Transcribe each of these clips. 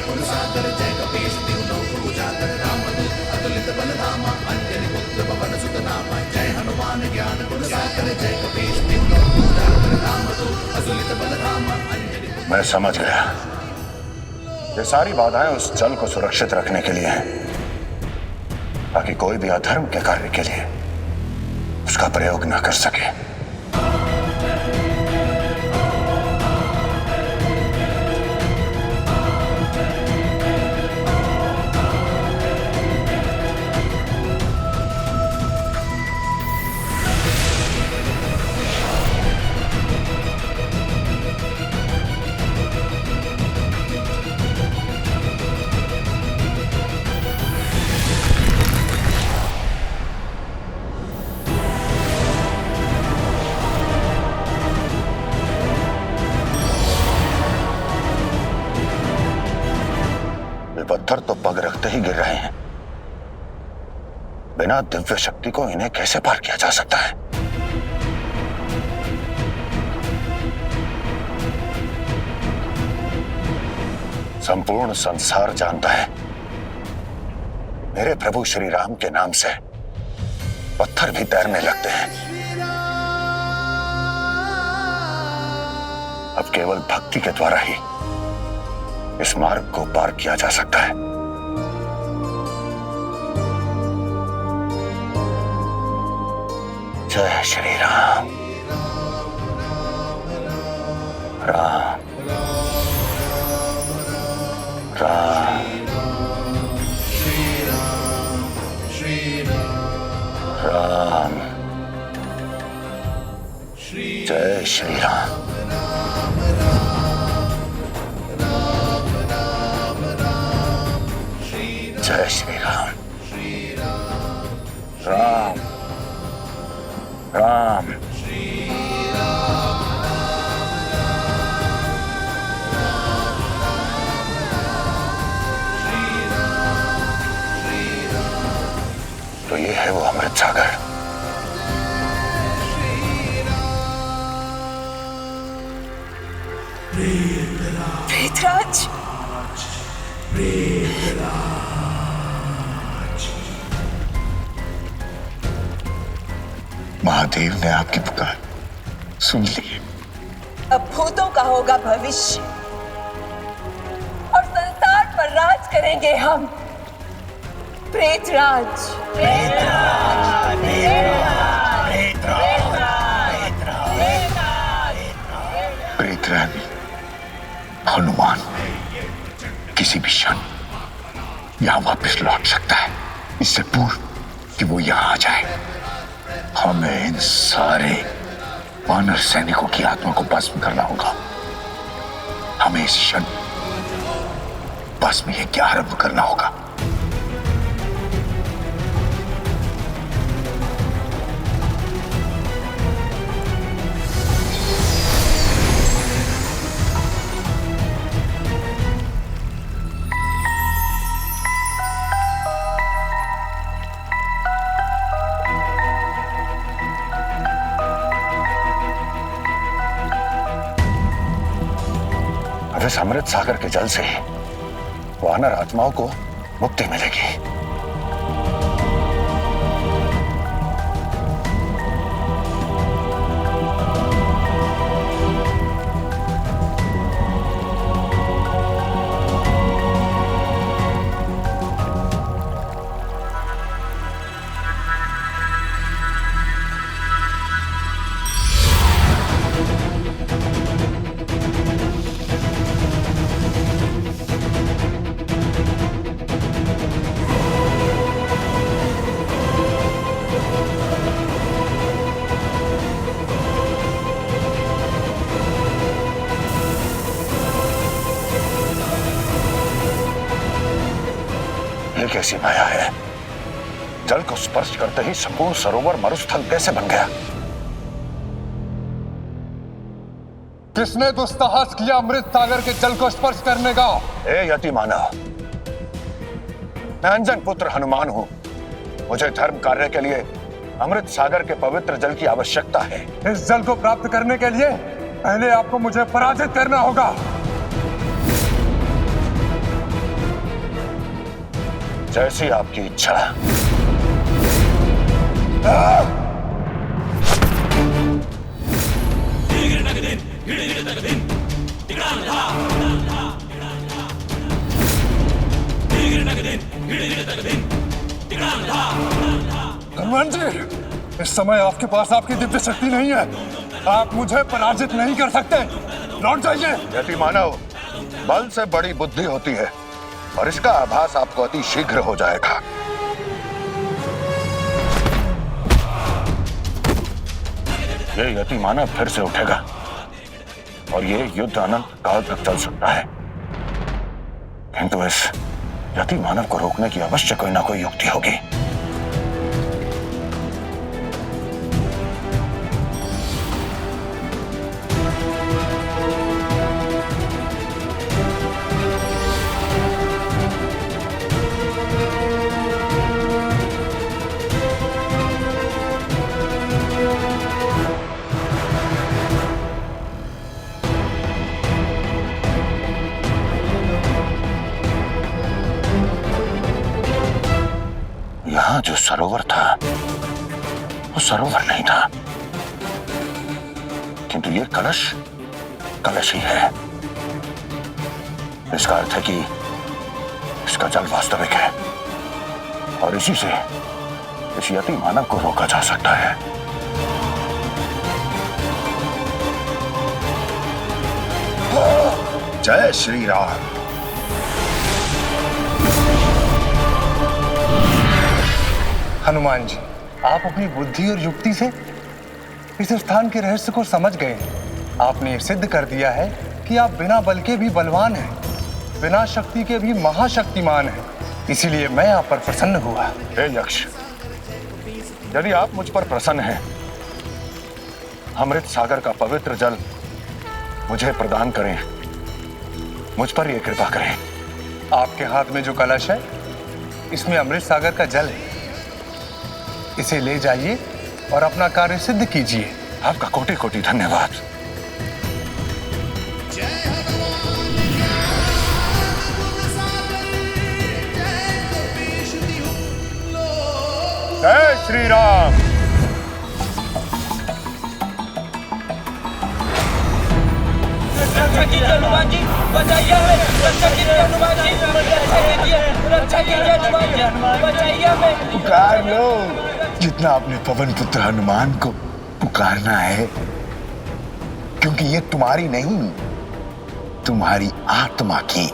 कुल सागर जय कपीश तिहु लोक उजागर रामदूत अतुलित बल धामा अंजनी पुत्र पवन सुत नामा जय हनुमान ज्ञान कुल सागर जय कपीश तिहु लोक उजागर रामदूत अतुलित बल धामा अंजनी। मैं समझ गया, ये सारी बाधाएं उस जल को सुरक्षित रखने के लिए हैं, ताकि कोई भी अधर्म के कार्य के लिए उसका प्रयोग न कर सके। पत्थर तो पग रखते ही गिर रहे हैं, बिना दिव्य शक्ति को इन्हें कैसे पार किया जा सकता है? संपूर्ण संसार जानता है मेरे प्रभु श्री राम के नाम से पत्थर भी तैरने लगते हैं। अब केवल भक्ति के द्वारा ही इस मार्ग को पार किया जा सकता है। जय श्री राम। राम राम राम। जय श्री राम। जय श्री राम। राम राम। तो ये है वो अमृत सागर। प्रेतराज, महादेव ने आपकी पुकार सुन ली। अब भूतों का होगा भविष्य और संसार पर राज करेंगे हम। प्रेतराज, प्रेतराज, प्रेतराज हनुमान किसी भी क्षण यहां वापस लौट सकता है, इससे पूर्व कि वो यहां आ जाए। हमें इन सारे वानर सैनिकों की आत्मा को भस्म करना होगा। हमें इस क्षण भस्म यज्ञ आरंभ करना होगा। इस अमृत सागर के जल से वानर आत्माओं को मुक्ति मिलेगी। ये कैसी माया है? जल को स्पर्श करते ही संपूर्ण सरोवर मरुस्थल कैसे बन गया? किसने दुस्साहस किया अमृत सागर के जल को स्पर्श करने का? ए यति मानव, मैं अंजन पुत्र हनुमान हूं। मुझे धर्म कार्य के लिए अमृत सागर के पवित्र जल की आवश्यकता है। इस जल को प्राप्त करने के लिए पहले आपको मुझे पराजित करना होगा। जैसी आपकी इच्छा। हनुमान जी, इस समय आपके पास आपकी दिव्य शक्ति नहीं है। आप मुझे पराजित नहीं कर सकते। लौट जाइए। यति मानव, बल से बड़ी बुद्धि होती है और इसका आभास आपको अति शीघ्र हो जाएगा। ये यति मानव फिर से उठेगा और ये युद्ध अनंत काल तक चल सकता है, किंतु इस यति मानव को रोकने की अवश्य कोई ना कोई युक्ति होगी। यहां जो सरोवर था वो सरोवर नहीं था, किंतु ये कलश कलश ही है। इसका अर्थ है कि इसका जल वास्तविक है और इसी से इस यति मानव को रोका जा सकता है। जय श्री राम। हनुमान जी, आप अपनी बुद्धि और युक्ति से इस स्थान के रहस्य को समझ गए। आपने ये सिद्ध कर दिया है कि आप बिना बल के भी बलवान हैं, बिना शक्ति के भी महाशक्तिमान हैं। इसीलिए मैं आप पर प्रसन्न हुआ। हे यक्ष, यदि आप मुझ पर प्रसन्न हैं, अमृत सागर का पवित्र जल मुझे प्रदान करें, मुझ पर यह कृपा करें। आपके हाथ में जो कलश है, इसमें अमृत सागर का जल है। इसे ले जाइए और अपना कार्य सिद्ध कीजिए। आपका कोटि कोटि धन्यवाद। जय श्री राम। हनुमान जी, बचाइए हमें। रक्षा कीजिए हनुमान जी, रक्षा कीजिए, रक्षा कीजिए हनुमान जी, बचाइए हमें। पुकार लो। जितना अपने पवन पुत्र हनुमान को पुकारना है, क्योंकि ये तुम्हारी नहीं, तुम्हारी आत्मा की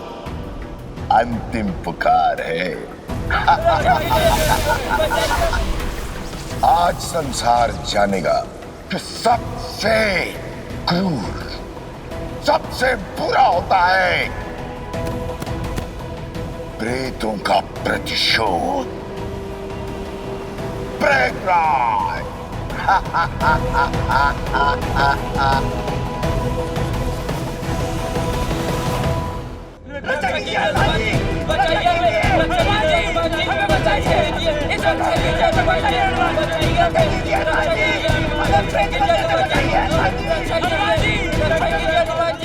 अंतिम पुकार है। आज संसार जानेगा कि सबसे क्रूर, सबसे बुरा होता है प्रेतों का प्रतिशोध। प्रेतराज।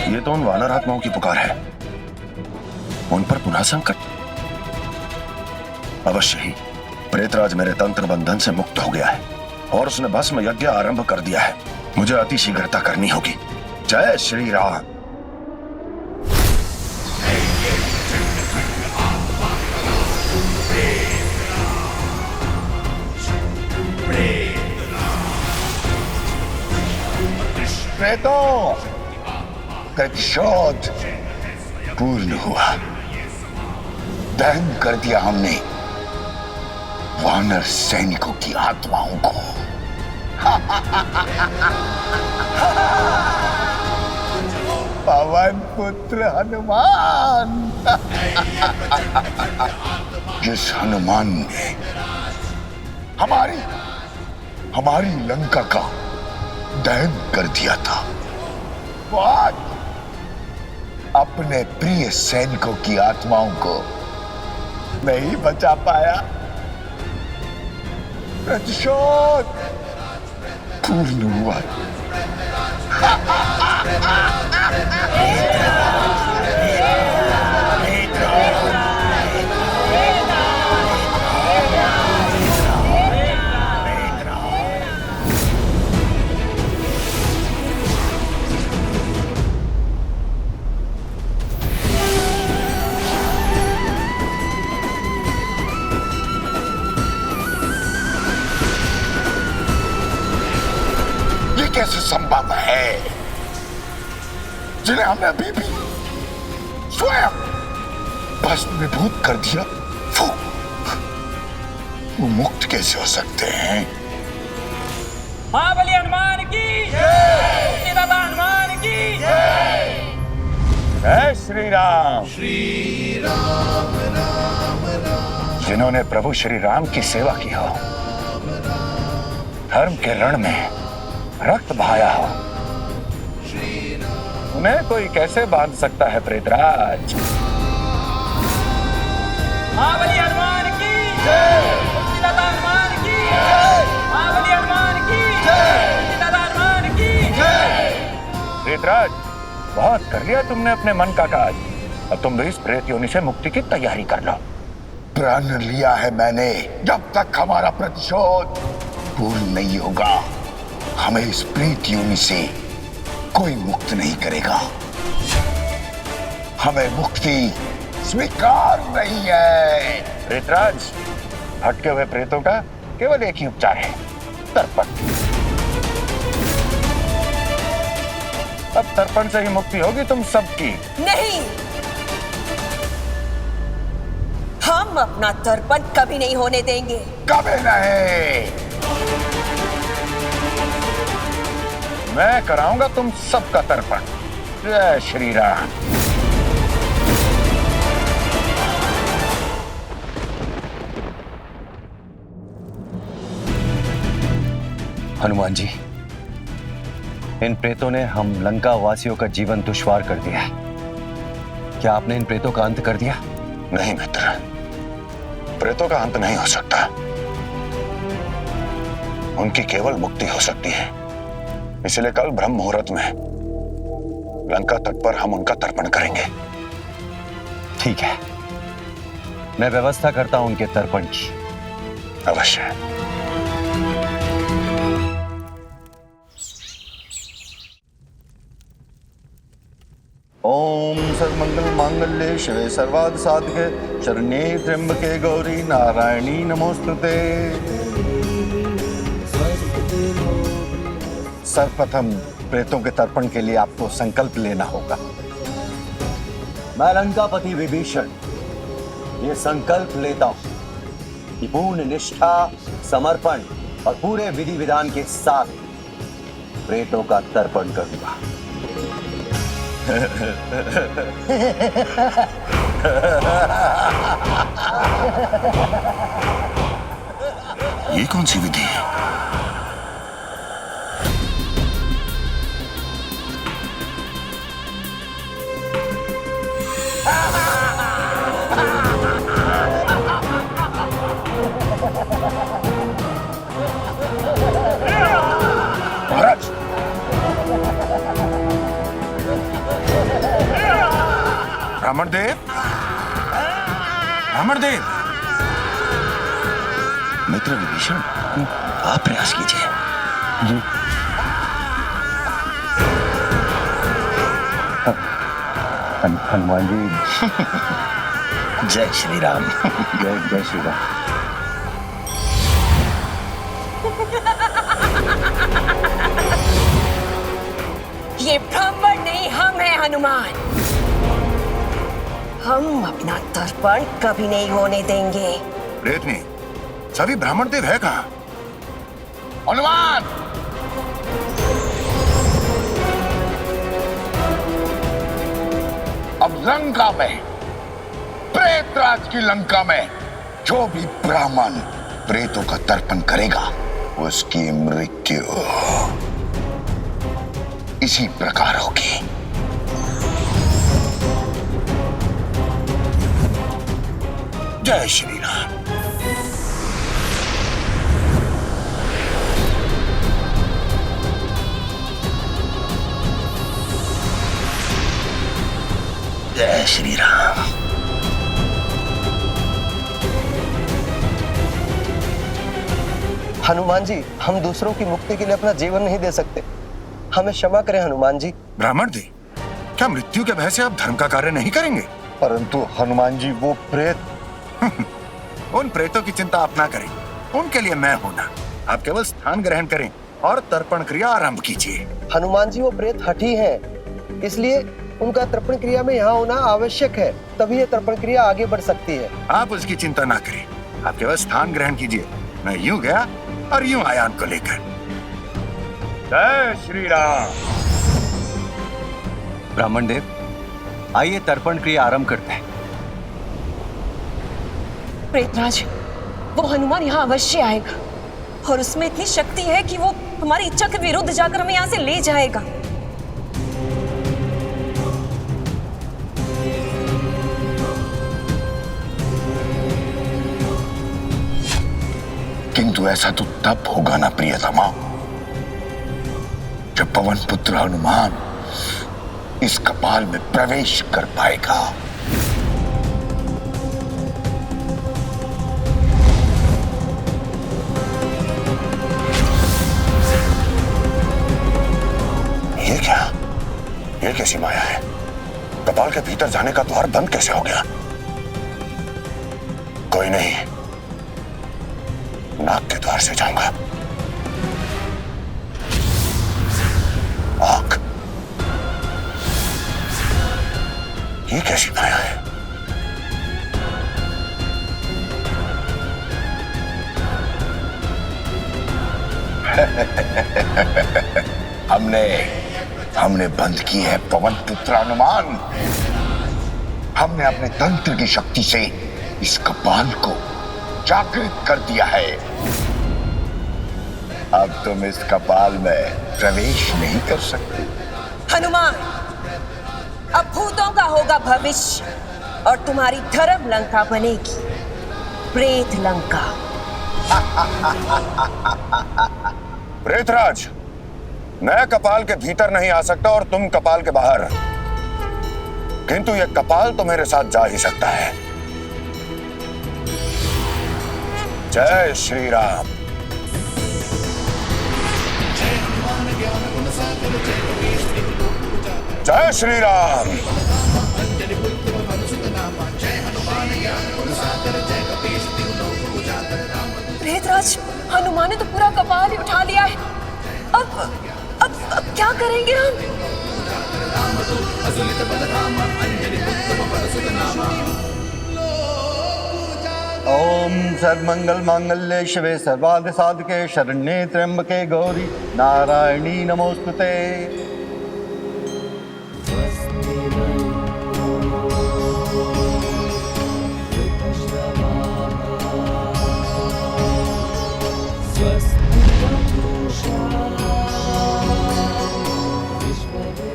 ये तो उन वानर आत्माओं की पुकार है, उन पर पुनः संकट। अवश्य ही प्रेतराज मेरे तंत्र बंधन से मुक्त हो गया है और उसने भस्म यज्ञ आरंभ कर दिया है। मुझे अति शीघ्रता करनी होगी। जय श्री राम। प्रेतों, प्रतिशोध पूर्ण हुआ। दहन कर दिया हमने वानर सैनिकों की आत्माओं को। पवन पुत्र हनुमान। जिस हनुमान ने हमारी लंका का दहन कर दिया था, वो आज अपने प्रिय सैनिकों की आत्माओं को नहीं बचा पाया। प्रतिशोध पूर्ण हुआ। संभव है, जिन्हें हमने अभी भी स्वयं भस्मीभूत कर दिया, वो मुक्त कैसे हो सकते हैं? महाबली हनुमान की जय, दादा हनुमान की जय। जय श्री राम। जिन्होंने प्रभु श्री राम की सेवा की हो, धर्म के रण में रक्त बहाया हो, उन्हें कोई कैसे बांध सकता है प्रेतराज? महाबली हनुमान की जय, दादा हनुमान की जय, महाबली हनुमान की जय, दादा हनुमान की जय। प्रेतराज, बहुत कर लिया तुमने अपने मन का काज। अब तुम भी इस प्रेत योनि से मुक्ति की तैयारी कर लो। प्रण लिया है मैंने, जब तक हमारा प्रतिशोध पूर्ण नहीं होगा, हमें इस प्रेत योनि से कोई मुक्त नहीं करेगा। हमें मुक्ति स्वीकार नहीं है। प्रेतराज, भटके हुए प्रेतों का केवल एक ही उपचार है, तर्पण। अब तर्पण से ही मुक्ति होगी तुम सबकी। नहीं, हम अपना तर्पण कभी नहीं होने देंगे। कभी नहीं। मैं कराऊंगा तुम सबका तर्पण। जय श्री राम। हनुमान जी, इन प्रेतों ने हम लंका वासियों का जीवन दुश्वार कर दिया है। क्या आपने इन प्रेतों का अंत कर दिया? नहीं मित्र, प्रेतों का अंत नहीं हो सकता। उनकी केवल मुक्ति हो सकती है। इसलिए कल ब्रह्म मुहूर्त में लंका तट पर हम उनका तर्पण करेंगे। ठीक है, मैं व्यवस्था करता हूं उनके तर्पण की। अवश्य। ओम सर्वमंगल मांगल्ये शिवे सर्वार्थ साधके शरण्ये त्र्यंबके गौरी नारायणी नमोस्तुते। सर्वप्रथम प्रेतों के तर्पण के लिए आपको संकल्प लेना होगा। मैं लंकापति विभीषण ये संकल्प लेता हूं कि पूर्ण निष्ठा, समर्पण और पूरे विधि विधान के साथ प्रेतों का तर्पण करूंगा। ये कौन सी विधि है? महाराज, ब्राह्मण देव, ब्राह्मण देव। मित्र विभीषण, आप प्रयास कीजिए। जी। हनुमान जी। जय श्री राम। जय श्री राम। ये ब्राह्मण नहीं, हम हैं हनुमान। हम अपना तर्पण कभी नहीं होने देंगे। प्रेतनी, सभी ब्राह्मण देव है कहां? हनुमान! अब लंका में, प्रेतराज की लंका में जो भी ब्राह्मण प्रेतों का तर्पण करेगा, उसकी मृत्यु इसी प्रकार होगी। जय श्री राम। जय श्री राम। हनुमान जी, हम दूसरों की मुक्ति के लिए अपना जीवन नहीं दे सकते। हमें क्षमा करें हनुमान जी। ब्राह्मण जी, क्या मृत्यु के भय से आप धर्म का कार्य नहीं करेंगे? परंतु हनुमान जी, वो प्रेत। उन प्रेतों की चिंता आप ना करें, उनके लिए मैं हूं ना। आप केवल स्थान ग्रहण करें और तर्पण क्रिया आरंभ कीजिए। हनुमान जी वो प्रेत हठी हैं, इसलिए उनका तर्पण क्रिया में यहाँ होना आवश्यक है, तभी ये तर्पण क्रिया आगे बढ़ सकती है। आप उसकी चिंता ना करें, आप केवल स्थान ग्रहण कीजिए। मैं यूं गया और यूं आया उनको लेकर। जय श्री राम। ब्राह्मण देव, आइए तर्पण क्रिया आरंभ करते हैं। प्रेतराज, वो हनुमान यहाँ अवश्य आएगा और उसमें इतनी शक्ति है कि वो हमारी इच्छा के विरुद्ध जाकर हमें यहाँ से ले जाएगा। किंतु ऐसा तो तब होगा ना प्रियतमा, जब पवन पुत्र हनुमान इस कपाल में प्रवेश कर पाएगा। ये क्या? ये कैसी माया है? कपाल के भीतर जाने का द्वार बंद कैसे हो गया? कोई नहीं, नाक के द्वार से जाऊंगा। आंख, ये कैसी माया है? हमने बंद की है पवन पुत्र हनुमान। हमने अपने तंत्र की शक्ति से इस कपाल को जागृत कर दिया है। अब तुम इस कपाल में प्रवेश नहीं कर सकते। हनुमान, अब भूतों का होगा भविष्य और तुम्हारी धर्म लंका बनेगी प्रेत लंका। प्रेतराज, मैं कपाल के भीतर नहीं आ सकता और तुम कपाल के बाहर, किंतु यह कपाल तो मेरे साथ जा ही सकता है। जय श्री राम। जय श्री राम। प्रेतराज, हनुमान ने तो पूरा कपाल ही उठा लिया है। अब क्या करेंगे हम? ओम सर्वमंगल मांगल्ये शिवे सर्वार्थ साधके शरण्ये त्र्यंबके गौरी नारायणी नमोस्तुते।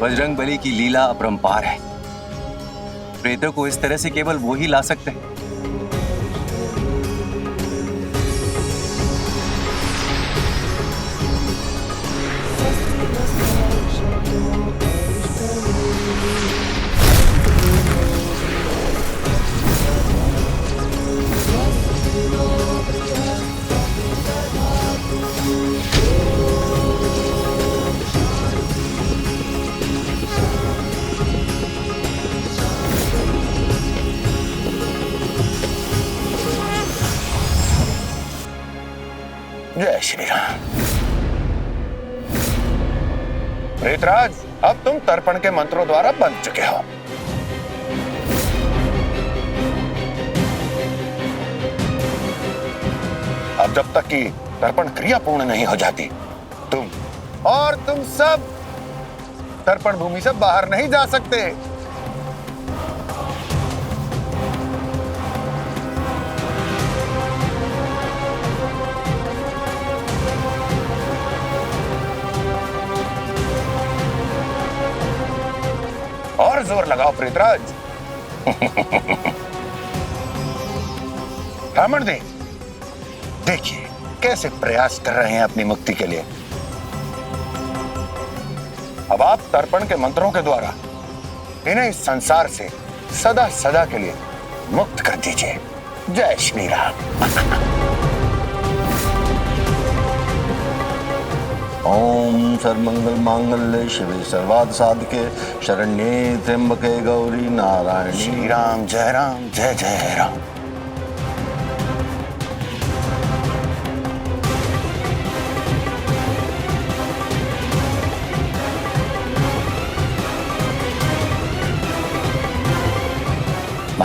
बजरंग बली की लीला अपरंपार है। प्रेतों को इस तरह से केवल वो ही ला सकते हैं। जय श्री राम। प्रेतराज, अब तुम तर्पण के मंत्रों द्वारा बंध चुके हो। अब जब तक कि तर्पण क्रिया पूर्ण नहीं हो जाती, तुम सब तर्पण भूमि से बाहर नहीं जा सकते। और जोर लगाओ प्रेतराज। ब्राह्मण देव, देखिए कैसे प्रयास कर रहे हैं अपनी मुक्ति के लिए। अब आप तर्पण के मंत्रों के द्वारा इन्हें इस संसार से सदा सदा के लिए मुक्त कर दीजिए। जय श्री राम। ओम सर्वमंगल मांगल्ये शिवे सर्वार्थ साधके शरण्ये त्र्यंबके गौरी नारायणी। श्री राम, जय राम, जय जय राम।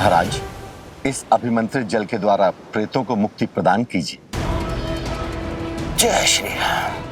महाराज, इस अभिमंत्रित जल के द्वारा प्रेतों को मुक्ति प्रदान कीजिए। जय श्री राम।